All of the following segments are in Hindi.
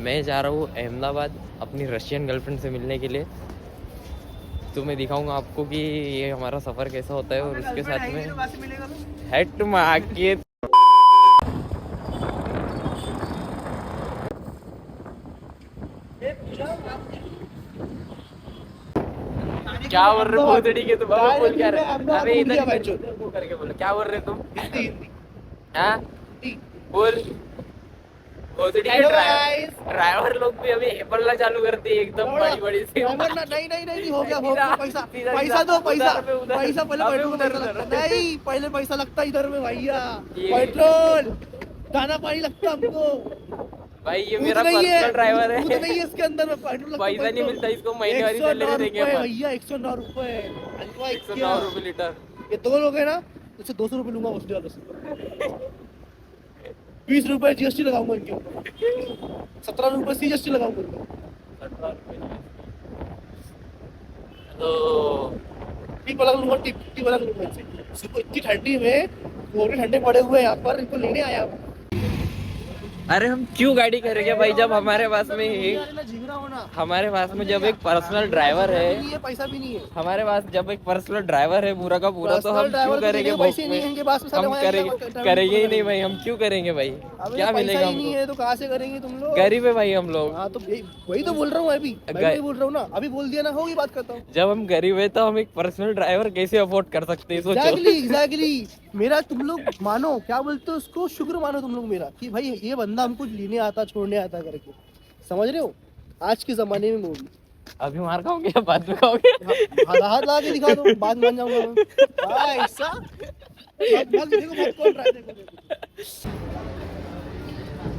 मैं जा रहा हूँ अहमदाबाद अपनी रशियन गर्लफ्रेंड से मिलने के लिए। तो मैं दिखाऊंगा आपको कि ये हमारा सफ़र कैसा होता है और उसके साथ में हेट मार के क्या बोल रहे हो तरीके तुम बोल क्या रहे? अरे इधर करके बोलो क्या बोल रहे तुम? हाँ बोल। ड्राइवर लोग भी अभी बोलना चालू करते हैं एकदम बड़ी बड़ी सी। नहीं हो गया पैसा पैसा दो पैसा पैसा पहले नहीं पहले पैसा लगता इधर में भैया पेट्रोल दाना पानी लगता हमको भाई ये मेरा पर्सनल ड्राइवर है। नहीं है इसके अंदर में पेट्रोल पैसा नहीं मिलता इसको महीने वाली सैलरी देंगे भैया 109 रुपए 109 रुपए लीटर। ये दो लोग है ना इससे 200 रुपए लूंगा उसके वाले 20 रुपए जीएसटी लगाऊंगा इनके ऊपर 17 रुपए सीजीएसटी लगाऊंगा तो टिप वाला लूंगा टिप वाला लूंगा इनसे इतनी ठंडी में गोरे ठंडे पड़े हुए यहाँ पर इनको लेने आया। अरे हम क्यों गाड़ी करेंगे भाई जब हमारे पास में जब एक पर्सनल ड्राइवर है। पैसा भी नहीं है हमारे पास जब एक पर्सनल ड्राइवर है पूरा का पूरा तो हम क्यों करेंगे? हम करेंगे ही नहीं भाई। हम क्यों करेंगे भाई? क्या मिलेगा हमको? तो कहाँ से करेंगे तुम लोग? गरीब है भाई हम लोग। हाँ तो वही तो बोल रहा हूँ अभी बोल रहा हूँ ना अभी बोल दिया ना होगी बात करता हूँ। जब हम गरीब है तो हम एक पर्सनल ड्राइवर कैसे अफोर्ड कर सकते हैं? सोचो एग्जैक्टली मेरा तुम लोग मानो क्या बोलते हो उसको शुक्र मानो तुम लोग मेरा कि भाई ये बंदा हमको लेने आता छोड़ने आता करके। समझ रहे हो आज के जमाने में मूवी अभी मार खाओगे या बाद में खाओगे? हाथ लगा के दिखा दो बाद मान जाऊंगा मैं। ऐसा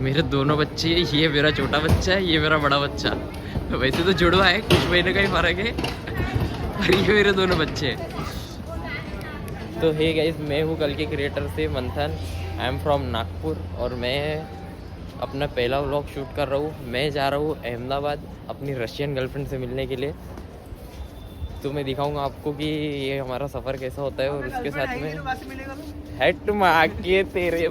मेरे दोनों बच्चे, ये मेरा छोटा बच्चा है, ये मेरा बड़ा बच्चा। वैसे तो जुड़वा है, कुछ महीने का ही फर्क है, पर ये मेरे दोनों बच्चे हैं। तो हे गाइस, मैं हूँ कल के क्रिएटर से मंथन। आई एम फ्रॉम नागपुर और मैं अपना पहला व्लॉग शूट कर रहा हूँ। मैं जा रहा हूँ अहमदाबाद अपनी रशियन गर्लफ्रेंड से मिलने के लिए। तो मैं दिखाऊंगा आपको कि ये हमारा सफ़र कैसा होता है और उसके साथ में हेट मार के तेरे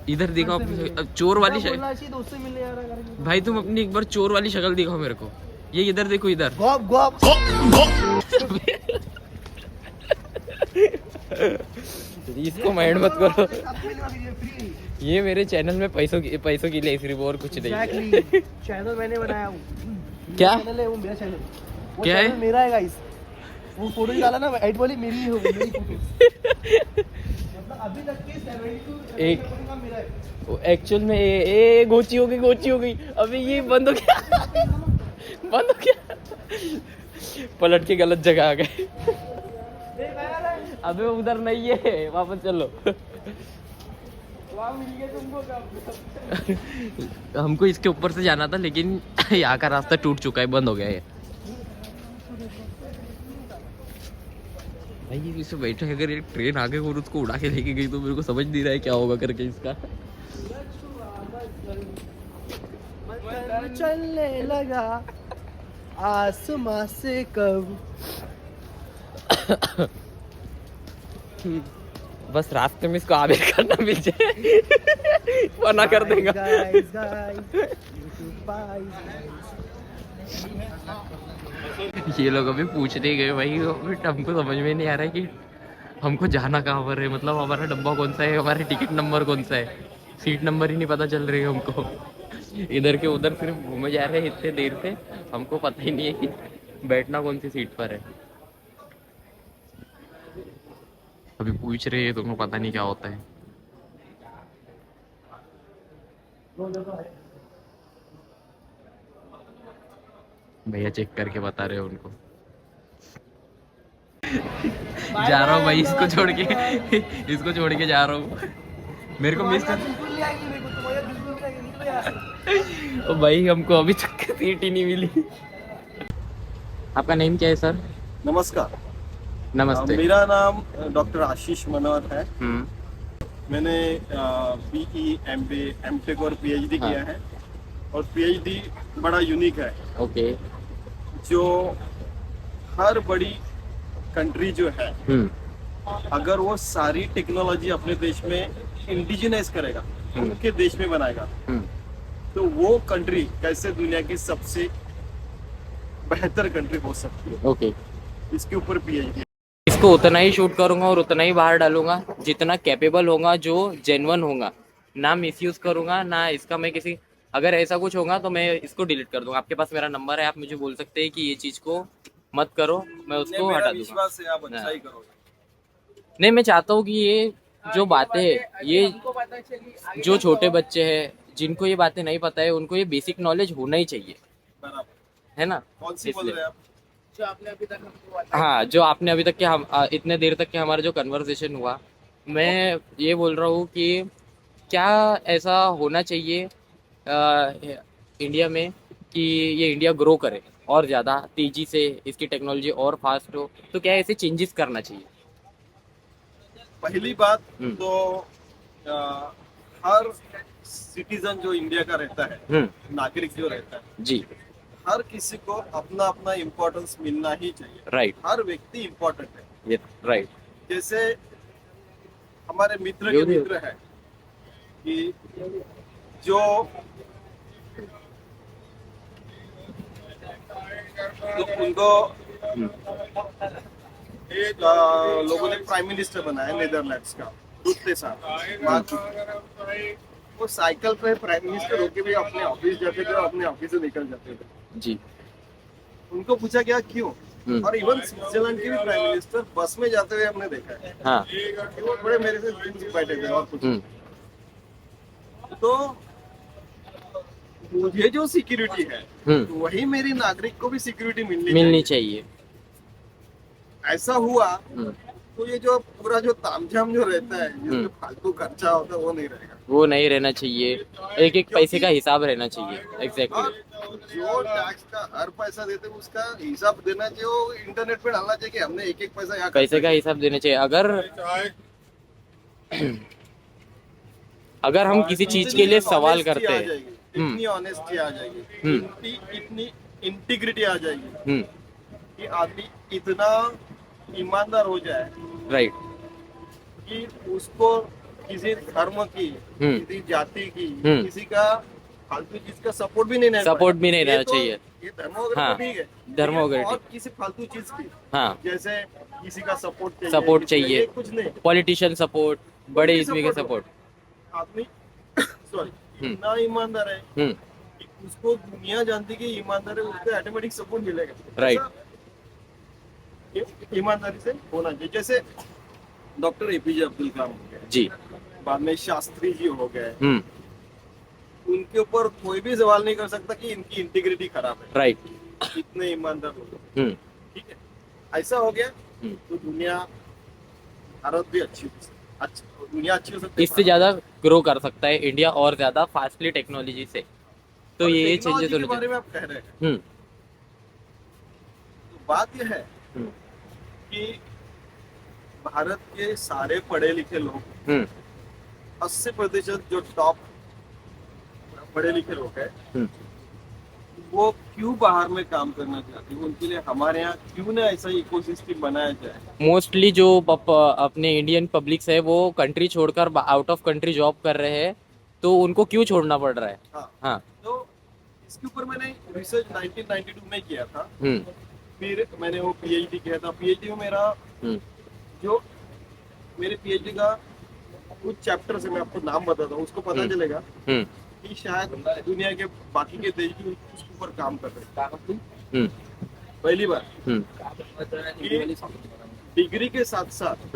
इधर दिखाओ चोर वाली शक्ल। भाई तुम अपनी एक बार चोर वाली शक्ल दिखाओ मेरे को। ये इधर देखो, इधर इसको माइंड मत करो। ये मेरे चैनल में पैसों के लिए सिर्फ, और कुछ नहीं। चैनल मैंने बनाया हूँ। क्या चैनल है वो? मेरा चैनल क्या है? मेरा है गाइस। वो फोटो डाला ना एड वाली मेरी ही होगी, मेरी फोटो। मतलब अभी तक के 72 एक का मेरा है। एक्चुअल में ये गोची हो गई। अभी ये बंद हो गया पलट के गलत जगह आ गए। अबे उधर नहीं है, वापस चलो। हमको इसके ऊपर से जाना था, लेकिन यहाँ का रास्ता टूट चुका है, बंद हो गया है। भाई इसे बैठे, अगर एक ट्रेन आगे और उसको उड़ा के लेके गई तो मेरे को समझ नहीं रहा है क्या होगा करके इसका। चलने लगा आसमां से कब। बस रास्ते में इसको आगे करना मिल जाए वरना कर देगा। ये लोग अभी पूछने गए भाई, हमको समझ में नहीं आ रहा है कि हमको जाना कहाँ पर है। मतलब हमारा डब्बा कौन सा है, हमारा टिकट नंबर कौन सा है, सीट नंबर ही नहीं पता चल रही है हमको। इधर के उधर सिर्फ घूमे जा रहे हैं इतने देर से, हमको पता ही नहीं है कि बैठना कौन सी सीट पर है। अभी पूछ रहे हैं, तुमको पता नहीं क्या होता है। भैया चेक करके बता रहे हो उनको। जा रहा हूँ भाई, इसको छोड़ के जा रहा हूँ। मेरे को मिस कर ओ भाई, हमको अभी तक सीट ही नहीं मिली। आपका नेम क्या है सर? नमस्कार। नमस्ते। मेरा नाम डॉक्टर आशीष मनोहर है। मैंने बीई, एमबी, एमटेक और पीएचडी किया है। और पीएचडी बड़ा यूनिक है। ओके। जो हर बड़ी कंट्री जो है अगर वो सारी टेक्नोलॉजी अपने देश में इंडिजिनाइज करेगा, उनके देश में बनाएगा, तो वो कंट्री कैसे दुनिया की सबसे बेहतर कंट्री हो सकती है। ओके, इसके ऊपर पीएचडी। इसको उतना ही शूट करूंगा और उतना ही बाहर डालूंगा जितना कैपेबल होगा, जो जेन्युइन होगा, ना मिसयूज करूंगा ना इसका मैं किसी, अगर ऐसा कुछ होगा तो मैं इसको डिलीट कर दूंगा। आपके पास मेरा नंबर है, आप मुझे बोल सकते हैं कि ये चीज को मत करो, मैं उसको हटा दूंगा। विश्वास है आप अच्छा ही करोगे। नहीं, मैं चाहता हूँ कि ये जो बातें है, ये जो छोटे बच्चे हैं जिनको ये बातें नहीं पता है, उनको ये बेसिक नॉलेज होना ही चाहिए, बराबर। है ना? कौन सी बोल रहे हैं आप? हाँ, जो आपने अभी तक के हम इतने देर तक के हमारा जो कन्वर्सेशन हुआ, मैं ये बोल रहा हूँ कि क्या ऐसा होना चाहिए इंडिया में कि ये इंडिया ग्रो करे और ज़्यादा तेज़ी से, इसकी टेक्नोलॉजी और फास्ट हो, तो क्या ऐसे चेंजेस करना चाहिए? पहली बात तो हर सिटीजन जो इंडिया का रहता है, नागरिक जो रहता है जी, हर किसी को अपना अपना इम्पोर्टेंस मिलना ही चाहिए। राइट, हर व्यक्ति इम्पोर्टेंट है। राइट। जैसे हमारे मित्र के मित्र है कि जो तो उनको एक लोगों ने प्राइम मिनिस्टर बनाया नेदरलैंड्स का, दूसरे साल वो साइकिल पे प्राइम मिनिस्टर होके भी अपने ऑफिस जाते थे और अपने ऑफिस से निकल जाते थे जी। उनको पूछा गया क्यों, और इवन स्विट्जरलैंड के भी प्राइम मिनिस्टर बस में जाते हुए हमने देखा है। हाँ, कि वो बड़े मेरे से दिन से बैठे थे और कुछ तो मुझे जो सिक्योरिटी है वही मेरी नागरिक को भी सिक्योरिटी मिलनी चाहिए। ऐसा हुआ तो ये जो पूरा जो तामझाम जो रहता है, जिसमें फालतू खर्चा होता है, वो नहीं रहेगा। वो नहीं रहना चाहिए, एक एक पैसे का हिसाब रहना चाहिए। एग्जैक्टली। जो टैक्स का हर पैसा देते हैं उसका हिसाब देना चाहिए, वो इंटरनेट पे डालना चाहिए कि हमने एक एक पैसा यहाँ पैसे का हिसाब देना चाहिए। अगर हम किसी चीज के लिए सवाल करते हैं, इतनी ऑनेस्टी आ जाएगी, इतनी इंटीग्रिटी आ जाएगी कि आदमी इतना ईमानदार हो जाए, राइट, कि उसको किसी धर्म की, किसी जाति की, किसी का फालतू चीज का सपोर्ट भी नहीं रहना चाहिए। ये धर्म वगैरह ठीक है, धर्म वगैरह और किसी फालतू चीज की, हाँ, जैसे किसी का सपोर्ट चाहिए, कुछ नहीं, पॉलिटिशियन सपोर्ट, बड़े आदमी का सपोर्ट, आदमी सॉरी इतना ईमानदार है कि उसको दुनिया जानती है कि ईमानदार है, उसको ऑटोमेटिक सपोर्ट मिलेगा। राइट, ईमानदारी से होना चाहिए। जैसे डॉक्टर एपीजे अब्दुल कलाम हो गए जी, बाद में शास्त्री जी हो गए, उनके ऊपर कोई भी सवाल नहीं कर सकता कि इनकी इंटीग्रिटी खराब है। राइट, इतने ईमानदार लोग, ठीक है, ऐसा हो गया तो दुनिया, भारत भी दुनिया अच्छी हो सकती है, इससे ज्यादा ग्रो कर सकता है इंडिया और ज्यादा फास्टली टेक्नोलॉजी से। तो ये चेंजेस होने बारे में आप कह रहे हैं, तो बात यह है कि भारत के सारे पढ़े लिखे लोग 80% जो टॉप पढ़े लिखे लोग हैं, वो क्यों बाहर में काम करना चाहते हैं? उनके लिए हमारे यहाँ क्यों ना ऐसा इकोसिस्टम बनाया जाए? मोस्टली जो अपने इंडियन पब्लिक्स है वो कंट्री छोड़कर आउट ऑफ कंट्री जॉब कर रहे हैं, तो उनको क्यों छोड़ना पड़ रहा है? हाँ, तो इसके ऊपर मैंने रिसर्च 1992 में किया था, फिर मैंने वो पीएचडी किया था। पीएचडी में मेरा जो मेरे पीएचडी का कुछ चैप्टर से मैं आपको नाम बताता हूँ, उसको पता चलेगा कि शायद दुनिया के बाकी के देश भी उसके ऊपर काम कर रहे हैं। पहली बार डिग्री के साथ साथ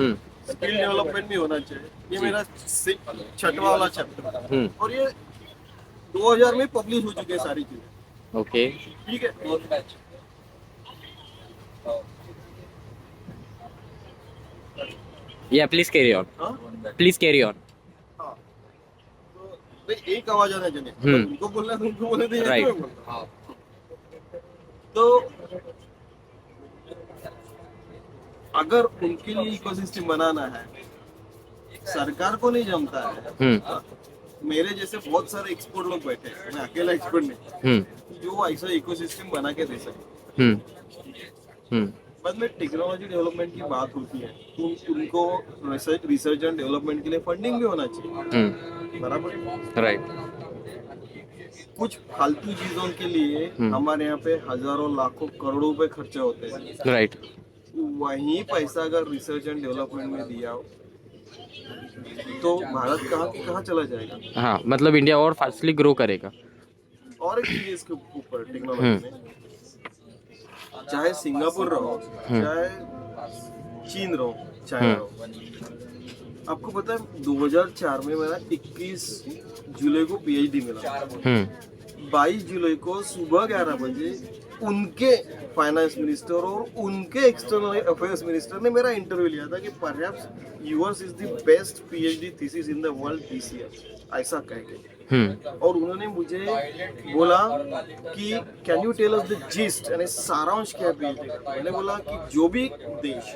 स्किल डेवलपमेंट भी होना चाहिए। ये मेरा 6वां वाला चैप्टर, और ये 2000 में पब्लिश हो चुकी है सारी चीजें। ओके, ठीक है, या please carry on, please carry on. तो एक आवाज आना चाहिए, उनको बोलना है, उनको बोलने दीजिए, राइट। तो अगर उनके लिए इकोसिस्टम बनाना है, सरकार को नहीं जमता है, मेरे जैसे बहुत सारे एक्सपर्ट लोग बैठे हैं, मैं अकेला एक्सपर्ट नहीं, जो ऐसा इकोसिस्टम बना के दे सके। बाद में टेक्नोलॉजी डेवलपमेंट की बात होती है तो उनको रिसर्च एंड डेवलपमेंट के लिए फंडिंग भी होना चाहिए, बराबर है? राइट। कुछ फालतू चीजों के लिए हमारे यहाँ पे हजारों लाखों करोड़ों रुपए खर्चे होते हैं, राइट। वही पैसा अगर रिसर्च एंड डेवलपमेंट में दिया तो भारत कहाँ की कहाँ चला जाएगा। हाँ, मतलब इंडिया और फास्टली ग्रो करेगा। और एक चीज इसके ऊपर टेक्नोलॉजी में, चाहे सिंगापुर रहो, चाहे चीन रहो, चाइना रहो, आपको पता है 2004 में मेरा 21 जुलाई को पीएचडी मिला। 22 जुलाई को सुबह 11 बजे उनके फाइनेंस मिनिस्टर और उनके एक्सटर्नल अफेयर्स मिनिस्टर ने मेरा इंटरव्यू लिया था कि perhaps yours is the best PhD thesis in the world this year, ऐसा कह के। और उन्होंने मुझे बोला कि can you tell us the gist, यानी सारांश क्या है पीएचडी का। मैंने बोला कि जो भी देश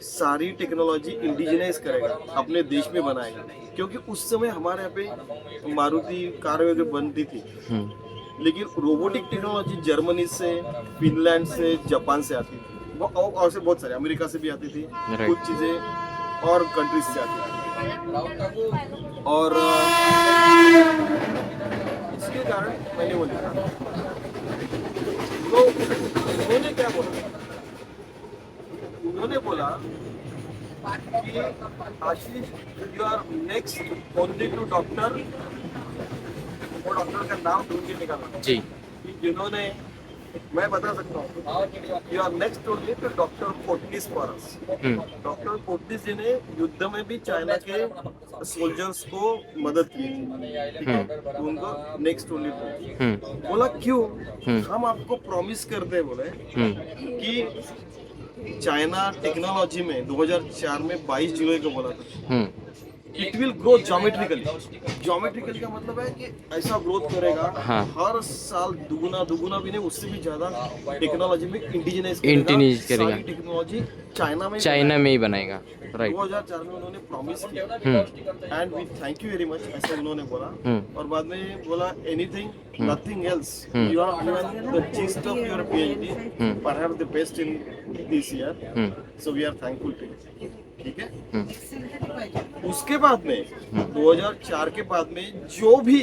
सारी टेक्नोलॉजी इंडिजिनाइज करेगा, अपने देश में बनाएगा, क्योंकि उस समय हमारे यहाँ पे मारुति कार वगैरह बनती थी, लेकिन रोबोटिक टेक्नोलॉजी जर्मनी से, फिनलैंड से, जापान से आती थी, और से बहुत सारे अमेरिका से भी आती थी, कुछ चीजें और कंट्रीज से आती थी। और इसके कारण मैंने वो लिखा। तो उन्होंने क्या बोला, उन्होंने बोला कि Ashish you are next only to doctor, वो डॉक्टर का नाम ढूंढ के निकाला जी, कि जिन्होंने, मैं बता सकता हूँ, you are next only to doctor Kotnis फॉरस। डॉक्टर कोटनिस जी ने युद्ध में भी चाइना के सोल्जर्स को मदद की थी, ठीक है? तो उनको नेक्स्ट ओनली टू बोला, क्यों? हम आपको प्रॉमिस करते हैं, बोले कि चाइना टेक्नोलॉजी में 2004 में 22 जुलाई को बोला था it will grow geometrically. Geometrically का मतलब है कि ऐसा ग्रोथ करेगा, हर साल दुगुना भी नहीं, उससे भी ज्यादा टेक्नोलॉजी में इंडिजिनाइज करेगा। सारी टेक्नोलॉजी चाइना में ही बनाएगा। राइट। 2004 में उन्होंने प्रॉमिस किया and we thank you very much, ऐसा उन्होंने बोला। और बाद में बोला anything, nothing else, you are given the gist of your PhD, perhaps the best in this year, so we are thankful to you. ठीक है। उसके बाद में 2004 के बाद में जो भी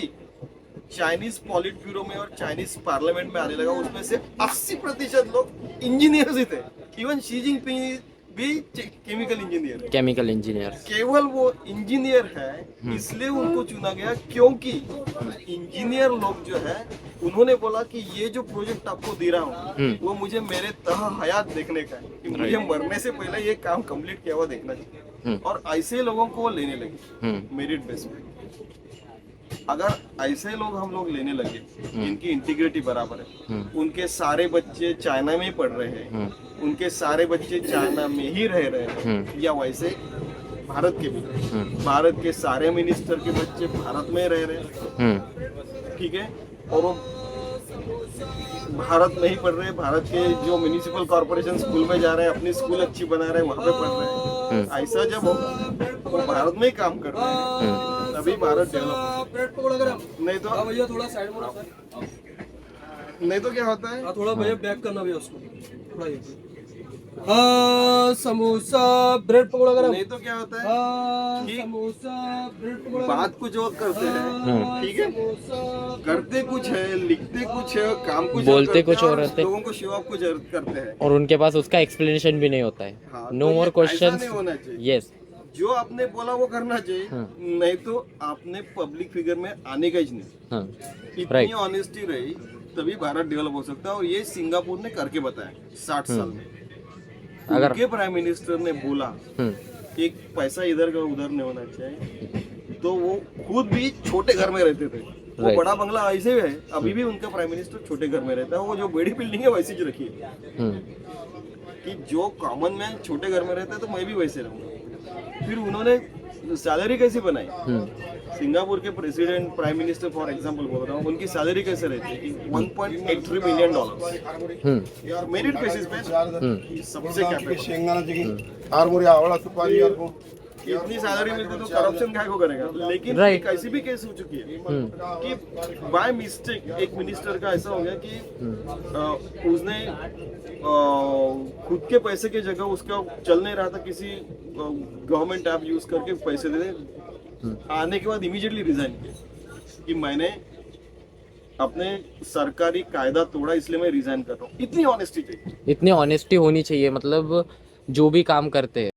चाइनीज पॉलिट ब्यूरो में और चाइनीज पार्लियामेंट में आने लगा, उसमें से 80% लोग इंजीनियर्स ही थे। इवन शी जिनपिंग भी केमिकल इंजीनियर, केवल वो इंजीनियर है इसलिए उनको चुना गया, क्योंकि इंजीनियर लोग जो है उन्होंने बोला कि ये जो प्रोजेक्ट आपको दे रहा हूँ वो मुझे मेरे तह हयात देखने का है, कि मुझे मरने से पहले ये काम कंप्लीट किया हुआ देखना चाहिए। और ऐसे लोगों को वो लेने लगे मेरिट बेस पे। अगर ऐसे लोग हम लोग लेने लगे जिनकी इंटीग्रिटी बराबर है, उनके सारे बच्चे चाइना में ही पढ़ रहे हैं, उनके सारे बच्चे चाइना में ही रह रहे हैं, या वैसे भारत के भी, भारत के सारे मिनिस्टर के बच्चे भारत में रह रहे हैं, ठीक है, और वो भारत में ही पढ़ रहे हैं, भारत के जो म्युनिसिपल कॉर्पोरेशन स्कूल में जा रहे हैं, अपनी स्कूल अच्छी बना रहे हैं, वहाँ पे पढ़ रहे हैं। ऐसा जब होगा वो भारत में ही काम कर रहे हैं, तभी भारत डेवलप होगा। नहीं तो भैया थोड़ा साइड में, नहीं तो क्या होता है, थोड़ा भैया बैक करना भैया उसको, समोसा ब्रेड पकौड़ा गरम। नहीं तो क्या होता है कि समोसा ब्रेड पकौड़ा, बात कुछ और करते हैं, ठीक है, करते कुछ है, लिखते कुछ है, काम कुछ बोलते कुछ और रहते, लोगों को शो ऑफ कुछ करते हैं, और उनके पास उसका एक्सप्लेनेशन भी नहीं होता है। No more questions. होना चाहिए। यस, जो आपने बोला वो करना चाहिए। नहीं तो आपने पब्लिक फिगर में आने का ही नहीं। इतनी ऑनेस्टी रही तभी भारत डेवलप हो सकता है, और ये सिंगापुर ने करके बताया 60 साल में। अगर उनके प्राइम मिनिस्टर ने बोला एक पैसा इधर का उधर नहीं होना चाहिए, तो वो खुद भी छोटे घर में रहते थे। वो बड़ा बंगला ऐसे है, अभी भी उनका प्राइम मिनिस्टर छोटे घर में रहता है। वो जो बड़ी बिल्डिंग है वैसी रखी है, कि जो कॉमन मैन छोटे घर में रहता है तो मैं भी वैसे रहूंगा। फिर उन्होंने सैलरी कैसी बनाई, सिंगापुर के president, prime minister for example बोल रहा हूँ, उनकी सैलरी कैसे रहती है, $1.83 मिलियन मेरिट बेसिस पे, सबसे कैपिटल। इतनी सैलरी मिलती तो करप्शन काय को करेगा, लेकिन Right. एक ऐसी भी केस हो चुकी है कि बाय मिस्टेक एक मिनिस्टर का ऐसा हो गया कि उसने खुद के पैसे की जगह उसका चल नहीं रहा था, किसी गवर्नमेंट ऐप यूज करके पैसे दे दे, आने के बाद इमीडिएटली रिजाइन किया कि मैंने अपने सरकारी कायदा तोड़ा इसलिए मैं रिजाइन कर रहा हूँ। इतनी ऑनेस्टी चाहिए। इतनी ऑनेस्टी होनी चाहिए, मतलब जो भी काम करते हैं